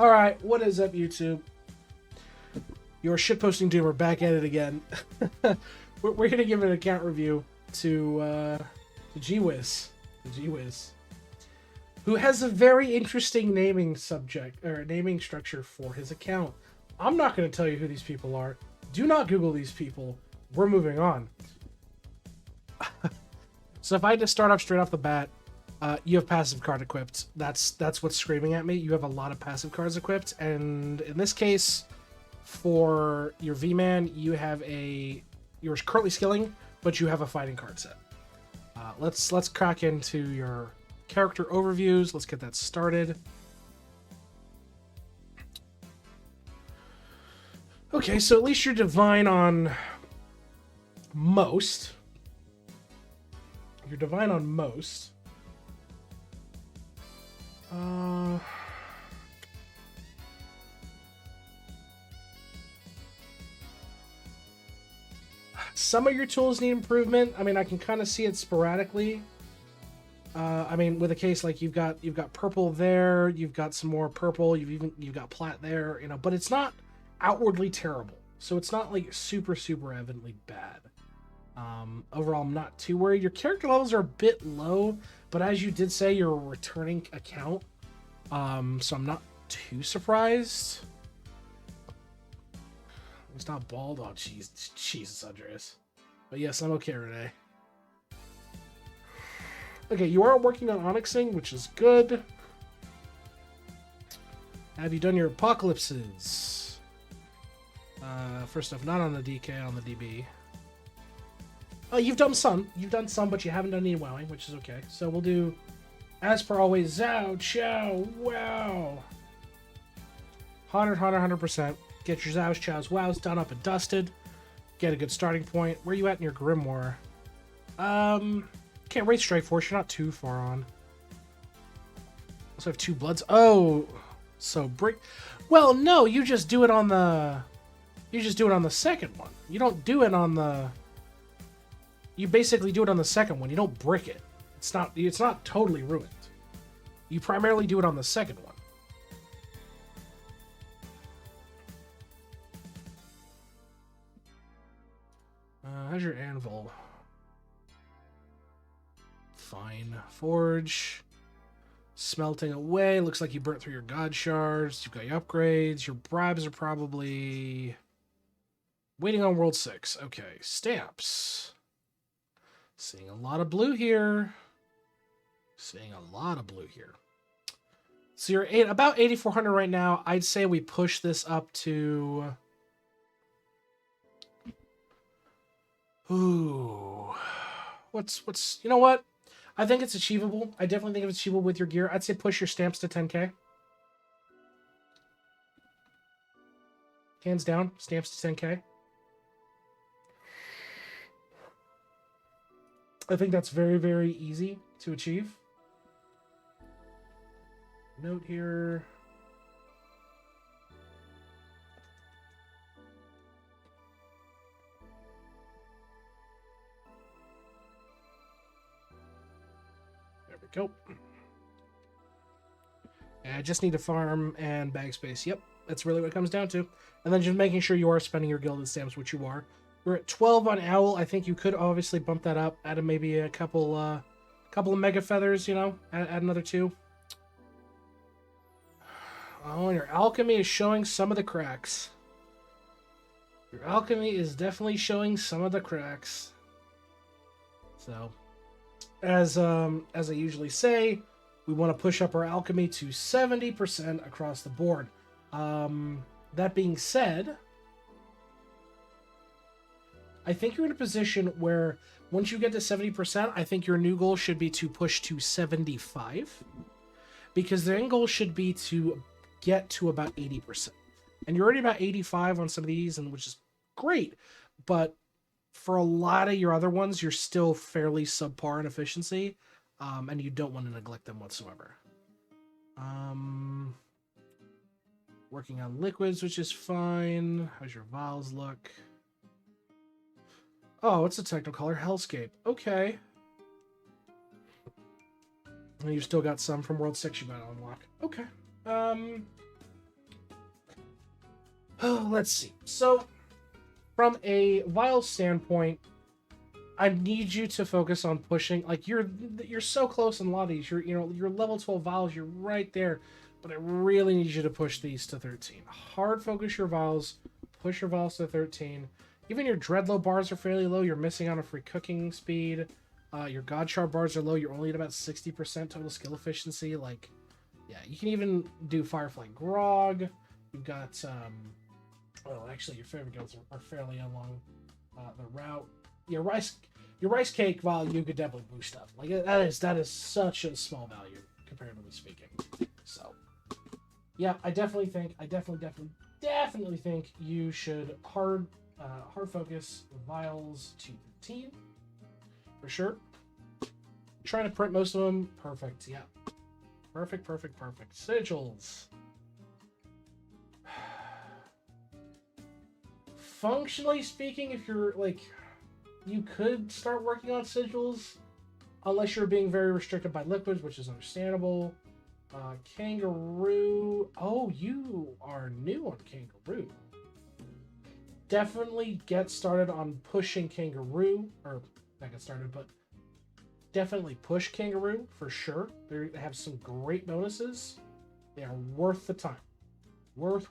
Alright, what is up, YouTube? Your shitposting doomer back at it again. we're gonna give an account review to Gwizz. Gwizz. Who has a very interesting naming subject, or naming structure for his account. I'm not gonna tell you who these people are. Do not Google these people. We're moving on. So if I had to start off straight off the bat, you have passive card equipped. That's what's screaming at me. You have a lot of passive cards equipped, and in this case, for your V-Man, you're currently skilling, but you have a fighting card set. Let's crack into your character overviews. Let's get that started. Okay, so at least you're divine on most. You're divine on most. Some of your tools need improvement. I mean, I can kind of see it sporadically. I mean, with a case like you've got purple there, you've got some more purple, you've got plat there, you know, but it's not outwardly terrible. So it's not like super evidently bad. Overall, I'm not too worried. Your character levels are a bit low, but as you did say, you're a returning account. So I'm not too surprised. It's not bald. Oh, Jesus, Andreas. But yes, I'm okay, Renee. Okay, you are working on onyxing, which is good. Have you done your apocalypses? First off, not on the DK, on the DB. Oh, you've done some. You've done some, but you haven't done any wowing, which is okay. So we'll do, as per always, Zao, Chow, wow. 100%. Get your Zao's, Chow's, wows done up and dusted. Get a good starting point. Where are you at in your Grimoire? Okay, Wraith Strike Force. You're not too far on. Also have 2 bloods. Oh, so break. Well, no, you just do it on the. You just do it on the second one. You don't do it on the. You basically do it on the second one. You don't brick it. It's not totally ruined. You primarily do it on the second one. How's your anvil? Fine. Forge. Smelting away. Looks like you burnt through your god shards. You've got your upgrades. Your bribes are probably waiting on World 6. Okay. Stamps. Seeing a lot of blue here. Seeing a lot of blue here. So you're about 8,400 right now. I'd say we push this up to... Ooh. What's... You know what? I think it's achievable. I definitely think it's achievable with your gear. I'd say push your stamps to 10k. Hands down. Stamps to 10k. I think that's very easy to achieve. Note here. There we go. And I just need to farm and bag space. Yep, that's really what it comes down to. And then just making sure you are spending your gilded stamps, which you are. We're at 12 on Owl. I think you could obviously bump that up. Add maybe a couple of mega feathers, you know? Add another 2. Oh, and your alchemy is showing some of the cracks. Your alchemy is definitely showing some of the cracks. So, as I usually say, we want to push up our alchemy to 70% across the board. That being said, I think you're in a position where once you get to 70%, I think your new goal should be to push to 75. Because the end goal should be to get to about 80%. And you're already about 85 on some of these, and which is great. But for a lot of your other ones, you're still fairly subpar in efficiency. And you don't want to neglect them whatsoever. Working on liquids, which is fine. How's your vials look? Oh, it's a Technicolor Hellscape. Okay. And you've still got some from World 6 you got to unlock. Okay. Let's see. So, from a Vials standpoint, I need you to focus on pushing. Like you're so close in a lot of these. You're level 12 Vials. You're right there, but I really need you to push these to 13. Hard focus your Vials. Push your Vials to 13. Even your Dreadlow bars are fairly low. You're missing on a free cooking speed. Your God Shard bars are low. You're only at about 60% total skill efficiency. Like, yeah, you can even do Firefly Grog. You've got well, actually, your favorite guilds are fairly along the route. Your rice cake value could definitely boost up. Like that is such a small value comparatively speaking. So, yeah, I definitely think you should hard focus Vials to 15 for sure. Trying to print most of them. Perfect. Yeah. Perfect. Sigils. Functionally speaking, if you're like, you could start working on sigils, unless you're being very restricted by liquids, which is understandable. Kangaroo. Oh, you are new on Kangaroo. Definitely get started on pushing Kangaroo, or not get started, but definitely push Kangaroo for sure. They have some great bonuses. They are worth the time. Worth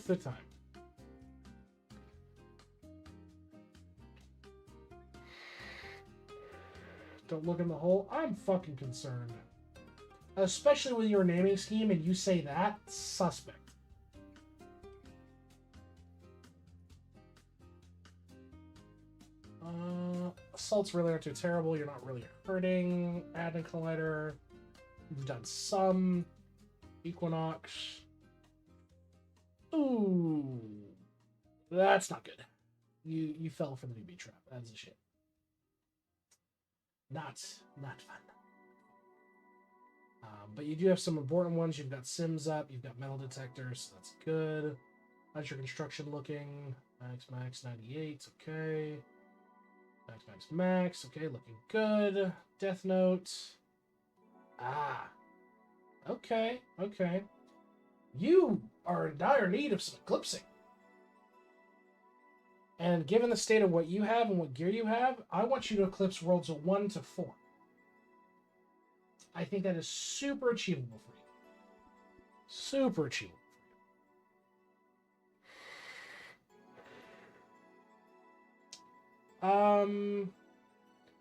the time. Don't look in the hole. I'm fucking concerned. Especially with your naming scheme and you say that, suspect. Assaults really aren't too terrible. You're not really hurting. Add Collider. You've done some. Equinox. Ooh. That's not good. You fell for the newbie trap. That's a shit. Not fun. But you do have some important ones. You've got Sims up. You've got metal detectors. So that's good. How's your construction looking? Max 98. Okay. Max. Okay, looking good. Death Note. Ah. Okay. You are in dire need of some eclipsing. And given the state of what you have and what gear you have, I want you to eclipse worlds of 1 to 4. I think that is super achievable for you. Super achievable.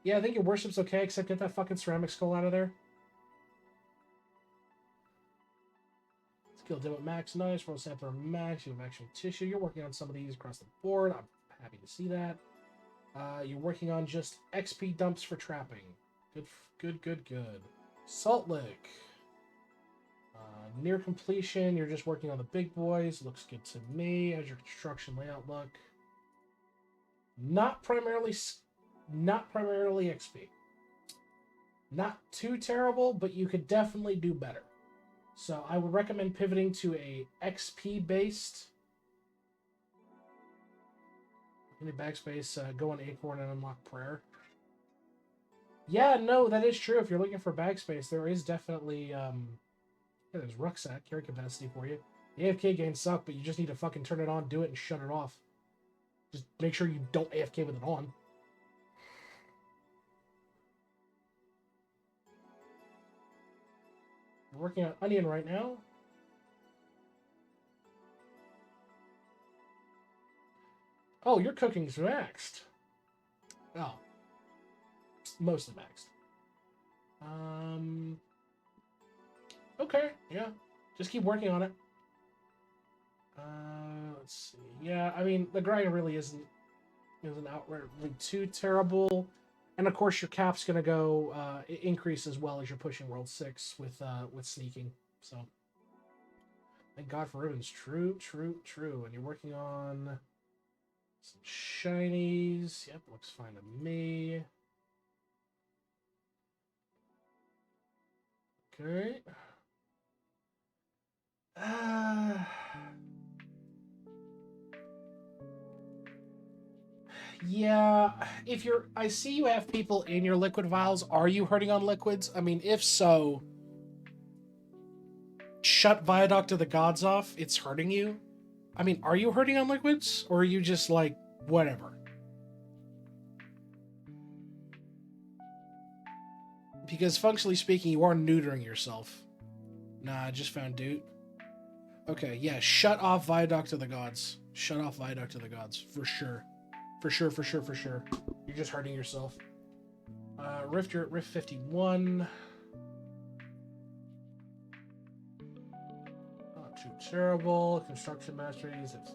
Yeah, I think your worship's okay, except get that fucking ceramic skull out of there. Skill dim at max, nice. Roll sampler max. You have actual tissue. You're working on some of these across the board. I'm happy to see that. You're working on just XP dumps for trapping. Good. Salt Lick. Near completion. You're just working on the big boys. Looks good to me. How's your construction layout look? Not primarily XP. Not too terrible, but you could definitely do better. So I would recommend pivoting to a XP based. Give me backspace, go on Acorn and unlock Prayer. Yeah, no, that is true. If you're looking for backspace, there is definitely yeah, there's rucksack carry capacity for you. The AFK gains suck, but you just need to fucking turn it on, do it, and shut it off. Just make sure you don't AFK with it on. We're working on Onion right now. Oh, your cooking's maxed. Oh. Mostly maxed. Okay, yeah. Just keep working on it. Let's see. Yeah, I mean, the grind really isn't outrightly too terrible. And of course, your cap's gonna go increase as well as you're pushing World 6 with sneaking. So, thank God for ribbons. True. And you're working on some shinies. Yep, looks fine to me. Okay. Yeah, I see you have people in your liquid vials. Are you hurting on liquids? I mean, if so, shut Viaduct of the Gods off. It's hurting you. I mean, are you hurting on liquids? Or are you just like, whatever? Because functionally speaking, you are neutering yourself. Nah, I just found Dude. Okay, yeah, shut off Viaduct of the Gods. Shut off Viaduct of the Gods, for sure. For sure, for sure, for sure. You're just hurting yourself. Rift, you're at Rift 51. Not too terrible. Construction Mastery is at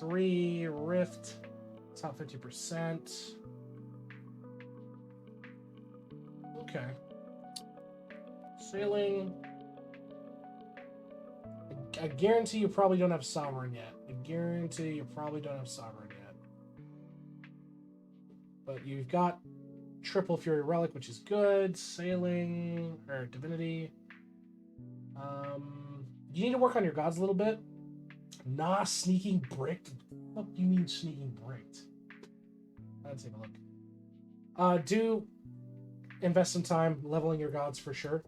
14-3. Rift, top 50%. Okay. Sailing. I guarantee you probably don't have Sovereign yet. I guarantee you probably don't have Sovereign yet. But you've got Triple Fury Relic, which is good. Sailing, or Divinity. You need to work on your gods a little bit. Nah, Sneaking Bricked. What do you mean Sneaking Bricked? Let's take a look. Do invest some time leveling your gods for sure.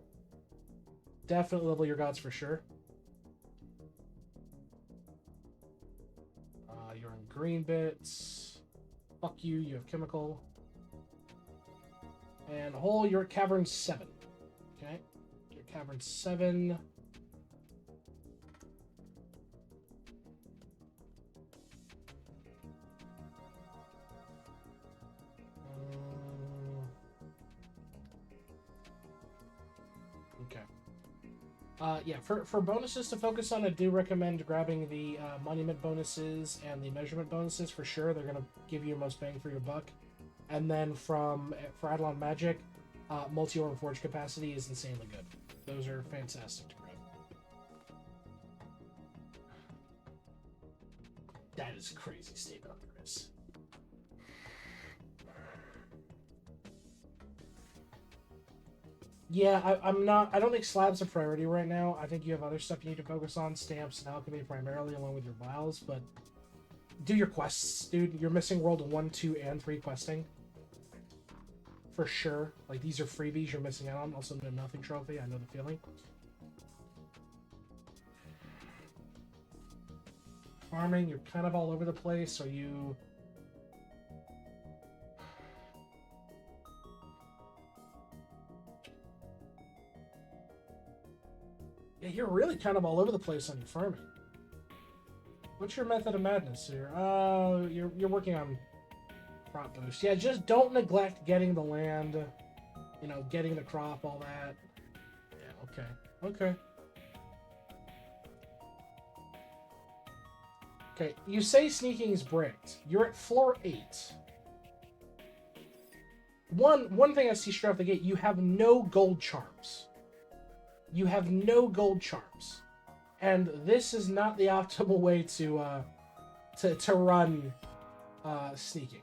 Definitely level your gods for sure. You're in green bits. Fuck you, you have chemical. And Hole, you're at Cavern 7. Okay. You're at Cavern 7. Okay. Yeah, for bonuses to focus on, I do recommend grabbing the monument bonuses and the measurement bonuses for sure. They're going to give you most bang for your buck. And then for Eidolon Magic, multi-orb forge capacity is insanely good. Those are fantastic to grab. That is a crazy statement, Chris. Yeah, I'm not. I don't think slab's a priority right now. I think you have other stuff you need to focus on, stamps and alchemy primarily, along with your vials. But do your quests, dude. You're missing World 1, 2, and 3 questing. For sure. Like, these are freebies you're missing out on. Also, the Nothing Trophy. I know the feeling. Farming, you're kind of all over the place. Are you... Yeah, you're really kind of all over the place on your farming. What's your method of madness here? You're working on crop boost. Yeah, just don't neglect getting the land, you know, getting the crop, all that. Yeah, okay. Okay. Okay, you say sneaking is bricked. You're at floor 8. One thing I see straight off the gate, you have no gold charms. You have no gold charms. And this is not the optimal way to run sneaking.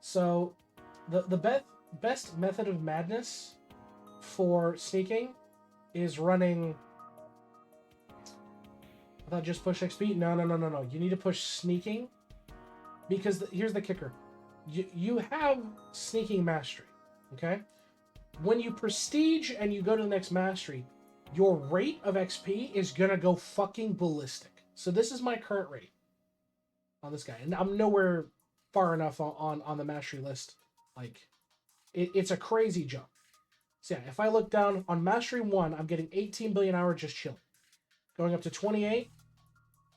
So the best method of madness for sneaking is running... I thought just push XP? No. You need to push sneaking, because here's the kicker. You have sneaking mastery, okay? When you prestige and you go to the next mastery, your rate of XP is gonna go fucking ballistic. So this is my current rate on this guy, and I'm nowhere far enough on the mastery list. Like, it's a crazy jump. So yeah, if I look down on mastery 1, I'm getting 18 billion hours just chilling, going up to 28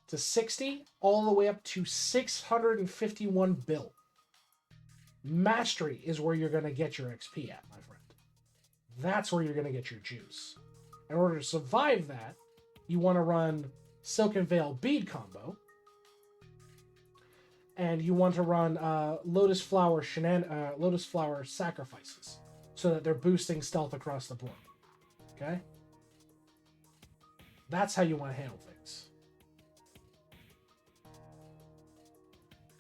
to 60, all the way up to 651 bill. Mastery is where you're gonna get your XP at, my friend. That's where you're gonna get your juice. In order to survive that, you want to run Silken Veil Bead combo, and you want to run Lotus Flower Sacrifices, so that they're boosting stealth across the board. Okay? That's how you want to handle things.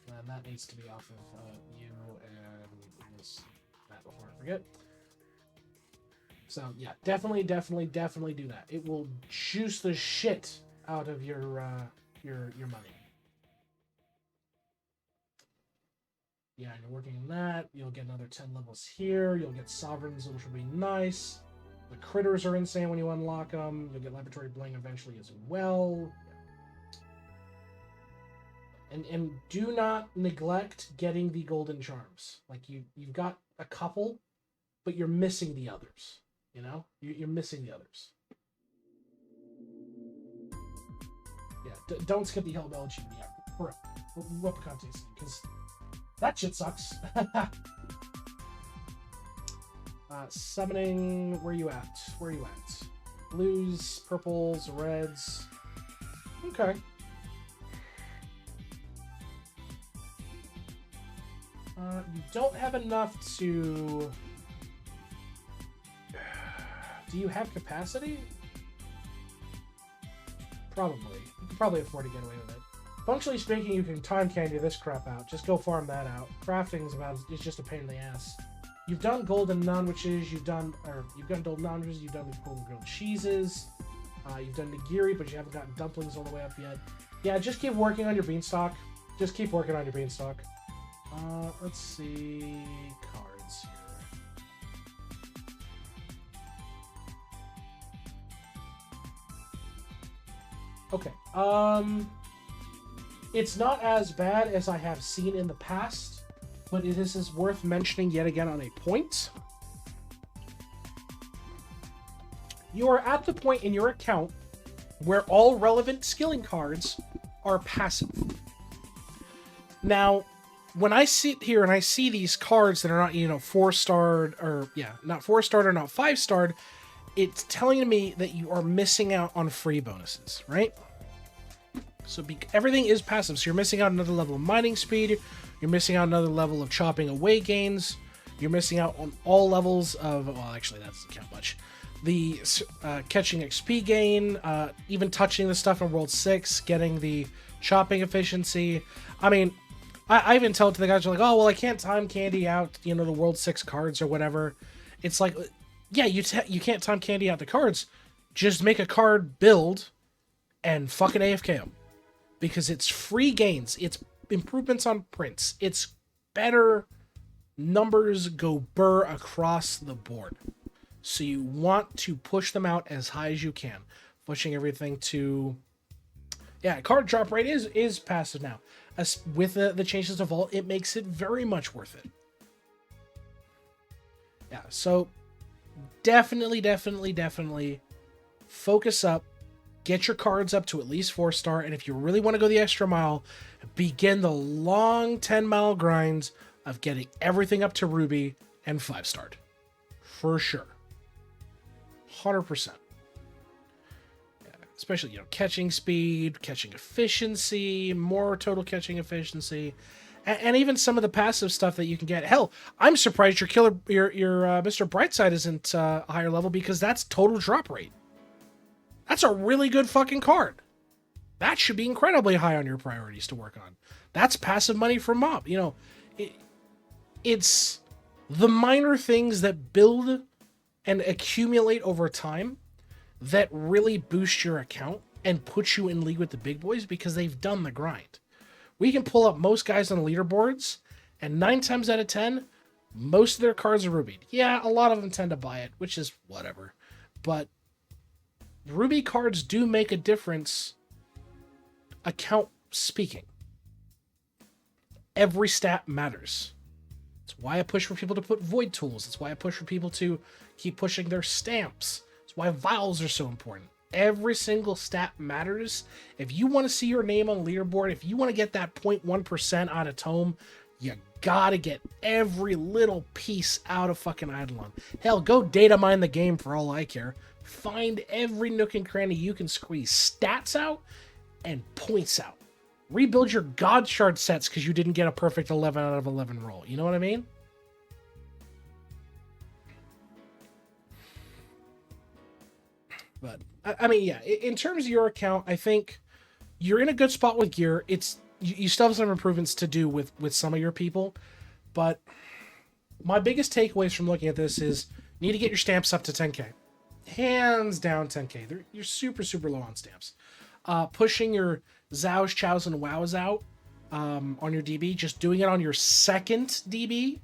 And that needs to be off of you and that before I forget. So yeah, definitely do that. It will juice the shit out of your money. Yeah, you're working on that. You'll get another 10 levels here. You'll get sovereigns, which will be nice. The critters are insane when you unlock them. You'll get laboratory bling eventually as well. And do not neglect getting the golden charms. Like you've got a couple, but you're missing the others. You know, you're missing the others. Yeah, don't skip the Hell Bell achievement. Yeah, correct. What contest? Because that shit sucks. Summoning. Where you at? Where you at? Blues, purples, reds. Okay. You don't have enough to... Do you have capacity? Probably. You can probably afford to get away with it. Functionally speaking, you can time candy this crap out. Just go farm that out. Crafting's it's just a pain in the ass. You've done golden non-witches, you've done golden non-witches, you've done the golden grilled cheeses, you've done nigiri, but you haven't gotten dumplings all the way up yet. Yeah, just keep working on your beanstalk. Just keep working on your beanstalk. Let's see... cards here. Okay, it's not as bad as I have seen in the past, but it is worth mentioning yet again on a point. You are at the point in your account where all relevant skilling cards are passive. Now, when I sit here and I see these cards that are not, 4-starred, or, not 4-starred or not 5-starred, it's telling me that you are missing out on free bonuses, right? So everything is passive, so you're missing out another level of mining speed, you're missing out another level of chopping away gains, you're missing out on all levels of, well, actually, that doesn't count much. The catching XP gain, even touching the stuff in World 6, getting the chopping efficiency. I mean, I even tell it to the guys who are like, oh, well, I can't time candy out, the World 6 cards or whatever. It's like, yeah, you can't time candy out the cards. Just make a card build and fucking AFK them. Because it's free gains. It's improvements on prints. It's better numbers go burr across the board. So you want to push them out as high as you can. Pushing everything to... Yeah, card drop rate is passive now. With the changes to Vault, it makes it very much worth it. Yeah, so definitely focus up. Get your cards up to at least 4-star, and if you really want to go the extra mile, begin the long 10-mile grind of getting everything up to Ruby and 5-starred. For sure. 100%. Yeah, especially, catching speed, catching efficiency, more total catching efficiency, and even some of the passive stuff that you can get. Hell, I'm surprised your Mr. Brightside isn't a higher level, because that's total drop rate. That's a really good fucking card. That should be incredibly high on your priorities to work on. That's passive money from Mob. It's the minor things that build and accumulate over time that really boost your account and put you in league with the big boys, because they've done the grind. We can pull up most guys on the leaderboards, and 9 times out of 10, most of their cards are rubied. Yeah, a lot of them tend to buy it, which is whatever. But Ruby cards do make a difference, account speaking. Every stat matters. That's why I push for people to put void tools. That's why I push for people to keep pushing their stamps. That's why vials are so important. Every single stat matters. If you want to see your name on the leaderboard, if you want to get that 0.1% out of Tome, you gotta get every little piece out of fucking Eidolon. Hell, go data mine the game for all I care. Find every nook and cranny you can squeeze stats out and points out. Rebuild your God Shard sets because you didn't get a perfect 11 out of 11 roll. You know what I mean? But, I mean, yeah, in terms of your account, I think you're in a good spot with gear. You still have some improvements to do with some of your people, but my biggest takeaways from looking at this is you need to get your stamps up to 10k. Hands down 10k. You're super low on stamps. Pushing your Zhao's, Chow's, and Wow's out on your DB. Just doing it on your second DB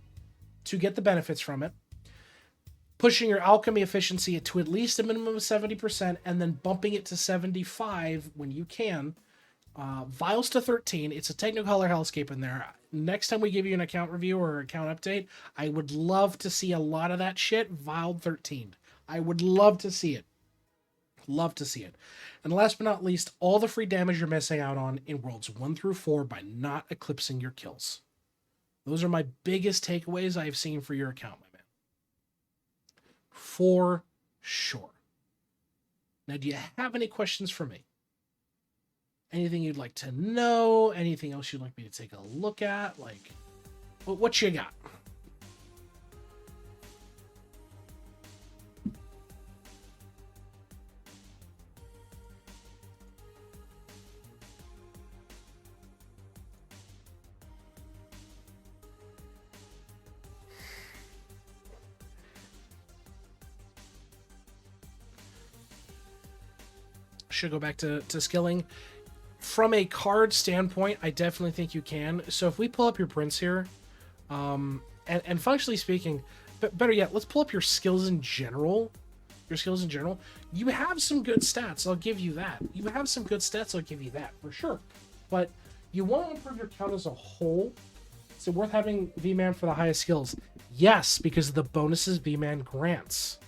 to get the benefits from it. Pushing your Alchemy efficiency to at least a minimum of 70%, and then bumping it to 75 when you can Vials to 13. It's a Technicolor hellscape in there. Next time we give you an account review or account update, I would love to see a lot of that shit Vial 13. I would love to see it. Love to see it. And last but not least, all the free damage you're missing out on in Worlds 1 through 4 by not eclipsing your kills. Those are my biggest takeaways I have seen for your account, my man. For sure. Now, do you have any questions for me? Anything you'd like to know? Anything else you'd like me to take a look at? Like, what you got? Should go back to skilling. From a card standpoint, I definitely think you can. So if we pull up your prints here, and functionally speaking, but better yet, let's pull up your skills in general. Your skills in general. You have some good stats, I'll give you that. You have some good stats, I'll give you that, for sure. But you want to improve your count as a whole. Is it worth having V-Man for the highest skills? Yes, because of the bonuses V-Man grants.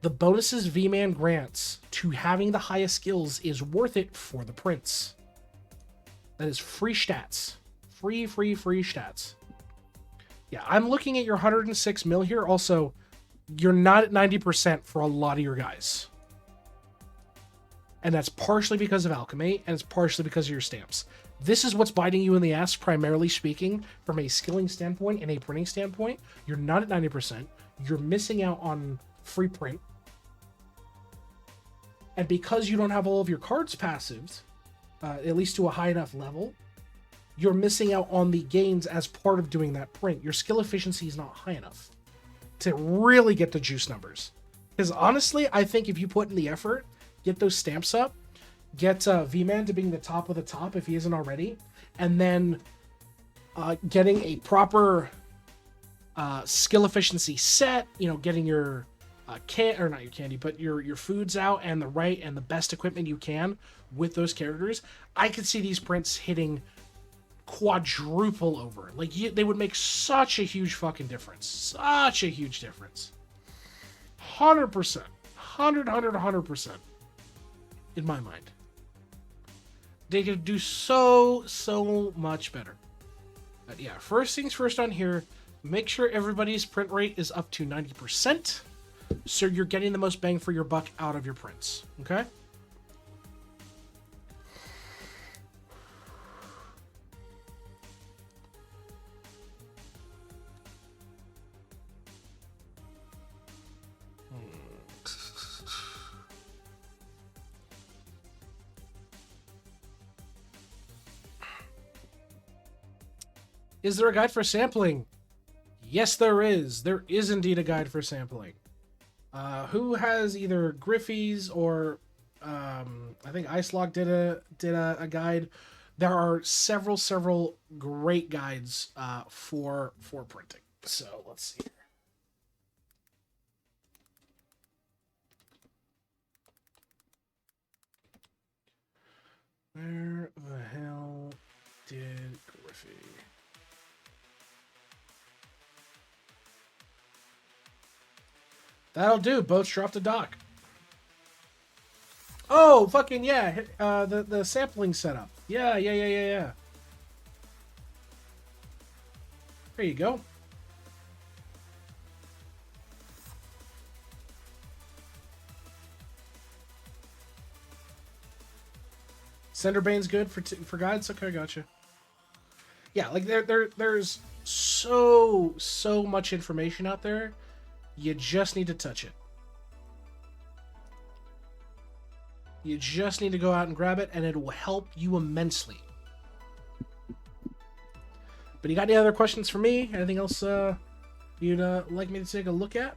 The bonuses V-Man grants to having the highest skills is worth it for the prints. That is free stats. Free stats. Yeah, I'm looking at your 106 mil here. Also, you're not at 90% for a lot of your guys. And that's partially because of Alchemy, and it's partially because of your stamps. This is what's biting you in the ass, primarily speaking, from a skilling standpoint and a printing standpoint. You're not at 90%. You're missing out on free print. And because you don't have all of your cards passive, at least to a high enough level, you're missing out on the gains as part of doing that print. Your skill efficiency is not high enough to really get the juice numbers. Because honestly, I think if you put in the effort, get those stamps up, get V-Man to being the top of the top if he isn't already, and then getting a proper skill efficiency set, you know, getting your not your candy, but your foods out and the best equipment you can with those characters, I could see these prints hitting quadruple over. Like, they would make such a huge fucking difference. Such a huge difference. 100%. 100%. In my mind. They could do so much better. But yeah, first things first on here, make sure everybody's print rate is up to 90%. So you're getting the most bang for your buck out of your prints. Okay? Is there a guide for sampling? Yes, there is. There is indeed a guide for sampling. Who has either Griffey's or I think Icelog did a guide. There are several great guides for printing. So let's see here. Where the hell did Griffey? That'll do. Boats dropped a dock. Oh, fucking yeah. The sampling setup. Yeah. There you go. Cinderbane's good for guides. Okay, gotcha. Yeah, like there's so much information out there. You just need to touch it. You just need to go out and grab it, and it will help you immensely. But you got any other questions for me? Anything else you'd like me to take a look at?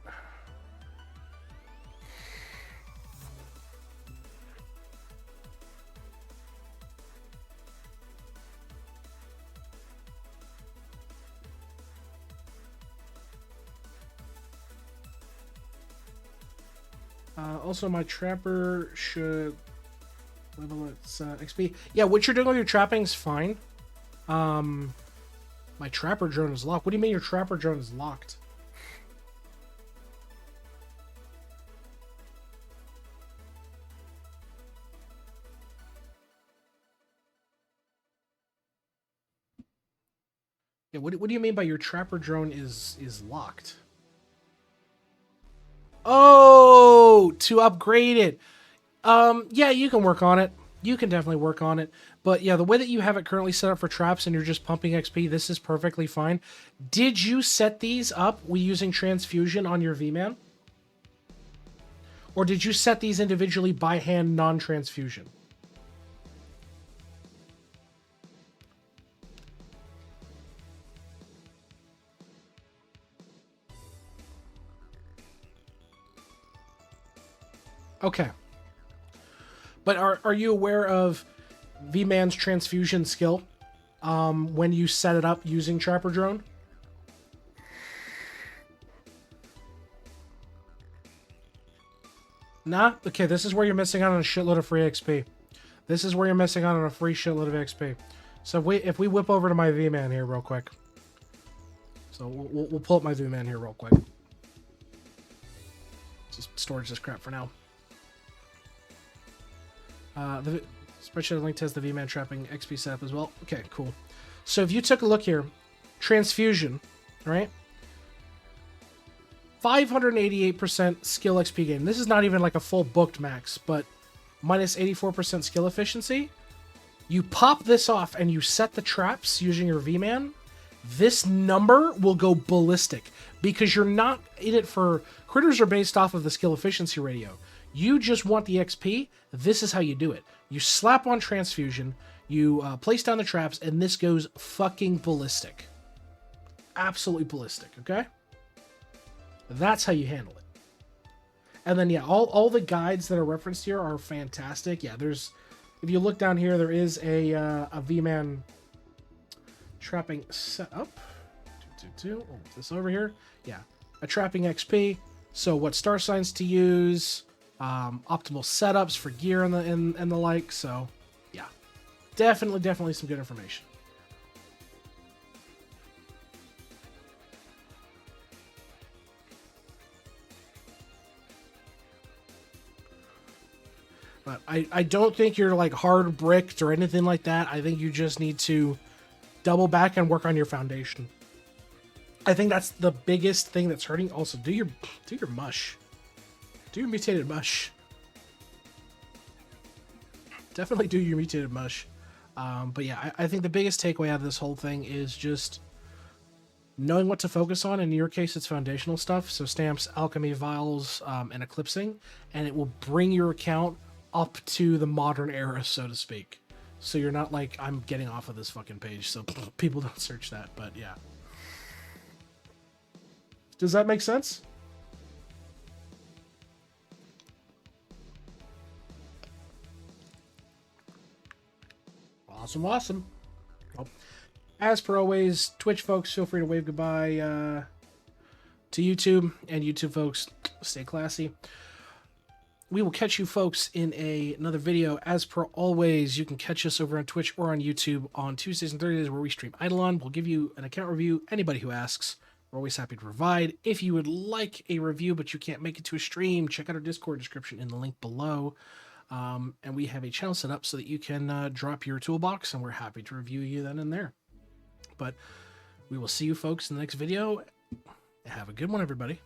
Also, my trapper should Level its XP. Yeah, what you're doing with your trapping's fine. My trapper drone is locked. What do you mean your trapper drone is locked? Yeah, what do you mean by your trapper drone is locked? Oh, to upgrade it. Yeah, you can work on it. You can definitely work on it. But yeah, the way that you have it currently set up for traps and you're just pumping XP, this is perfectly fine. Did you set these up using transfusion on your V-Man? Or did you set these individually by hand, non-transfusion? Okay. But are you aware of V-Man's transfusion skill when you set it up using Trapper Drone? Nah? Okay, this is where you're missing out on a shitload of free XP. This is where you're missing out on a free shitload of XP. So if we whip over to my V-Man here real quick. So we'll pull up my V-Man here real quick. Just storage this crap for now. The spreadsheet link has the V-Man trapping XP setup as well. Okay, cool. So if you took a look here, transfusion, right? 588% skill XP gain. This is not even like a full booked max, but minus 84% skill efficiency. You pop this off and you set the traps using your V-Man. This number will go ballistic because you're not in it for... Critters are based off of the skill efficiency ratio. You just want the XP. This is how you do it. You slap on transfusion, you place down the traps, and this goes fucking ballistic. Absolutely ballistic, okay? That's how you handle it. And then, yeah, all the guides that are referenced here are fantastic. Yeah, there's... If you look down here, there is a V-Man trapping setup. Move this over here. Yeah, a trapping XP. So what star signs to use... optimal setups for gear and the like. So yeah, definitely some good information. But I don't think you're like hard bricked or anything like that. I think you just need to double back and work on your foundation. I think that's the biggest thing that's hurting. Also, do your mush. Do your mutated mush. Definitely do your mutated mush. But yeah, I think the biggest takeaway out of this whole thing is just knowing what to focus on. In your case, it's foundational stuff. So stamps, alchemy, vials, and eclipsing. And it will bring your account up to the modern era, so to speak. So you're not like, I'm getting off of this fucking page. So people don't search that. But yeah. Does that make sense? Awesome. Well, as per always, Twitch folks, feel free to wave goodbye to YouTube, and YouTube folks, stay classy. We will catch you folks in another video. As per always, you can catch us over on Twitch or on YouTube on Tuesdays and Thursdays where we stream Eidolon. We'll give you an account review. Anybody who asks, we're always happy to provide. If you would like a review but you can't make it to a stream, check out our Discord description in the link below. And we have a channel set up so that you can drop your toolbox, and we're happy to review you then and there. But we will see you folks in the next video. Have a good one, everybody.